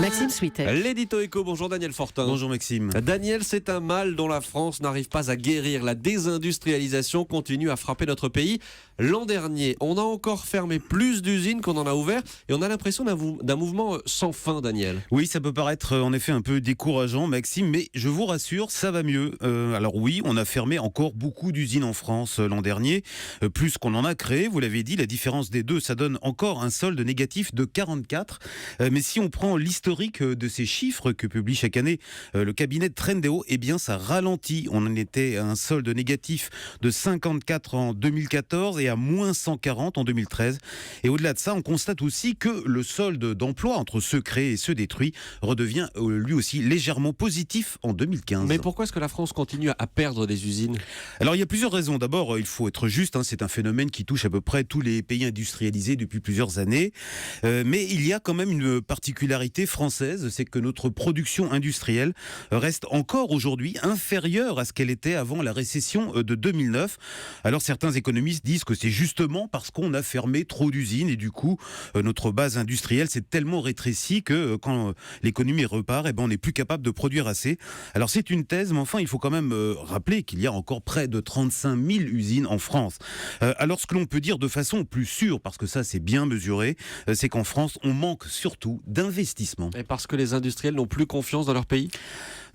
Maxime Switek. L'édito éco, bonjour Daniel Fortin. Bonjour Maxime. Daniel, c'est un mal dont la France n'arrive pas à guérir. La désindustrialisation continue à frapper notre pays. L'an dernier, on a encore fermé plus d'usines qu'on en a ouvert et on a l'impression d'un mouvement sans fin, Daniel. Oui, ça peut paraître en effet un peu décourageant Maxime, mais je vous rassure, ça va mieux. Alors oui, on a fermé encore beaucoup d'usines en France l'an dernier, plus qu'on en a créé, vous l'avez dit, la différence des deux, ça donne encore un solde négatif de 44. Mais si on prend l'historique de ces chiffres que publie chaque année le cabinet de Trendéo, eh bien ça ralentit. On en était à un solde négatif de 54 en 2014 et à moins 140 en 2013. Et au-delà de ça, on constate aussi que le solde d'emploi entre ceux créés et ceux détruits redevient lui aussi légèrement positif en 2015. Mais pourquoi est-ce que la France continue à perdre des usines ? Alors il y a plusieurs raisons. D'abord, il faut être juste, c'est un phénomène qui touche à peu près tous les pays industrialisés depuis plusieurs années. Mais il y a quand même une particularité française, c'est que notre production industrielle reste encore aujourd'hui inférieure à ce qu'elle était avant la récession de 2009. Alors certains économistes disent que c'est justement parce qu'on a fermé trop d'usines et du coup notre base industrielle s'est tellement rétrécie que quand l'économie repart, on n'est plus capable de produire assez. Alors c'est une thèse, mais enfin il faut quand même rappeler qu'il y a encore près de 35 000 usines en France. Alors ce que l'on peut dire de façon plus sûre, parce que ça c'est bien mesuré, c'est qu'en France on manque surtout d'investissement. Et parce que les industriels n'ont plus confiance dans leur pays ?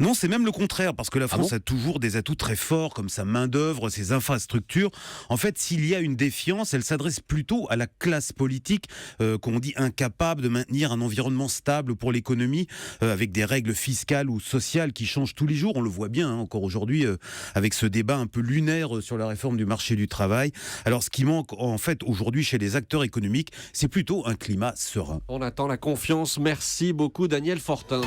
Non, c'est même le contraire, parce que la France a toujours des atouts très forts, comme sa main-d'œuvre, ses infrastructures. En fait, s'il y a une défiance, elle s'adresse plutôt à la classe politique, qu'on dit incapable de maintenir un environnement stable pour l'économie, avec des règles fiscales ou sociales qui changent tous les jours. On le voit bien encore aujourd'hui, avec ce débat un peu lunaire sur la réforme du marché du travail. Alors, ce qui manque en fait aujourd'hui chez les acteurs économiques, c'est plutôt un climat serein. On attend la confiance. Merci beaucoup, Daniel Fortin.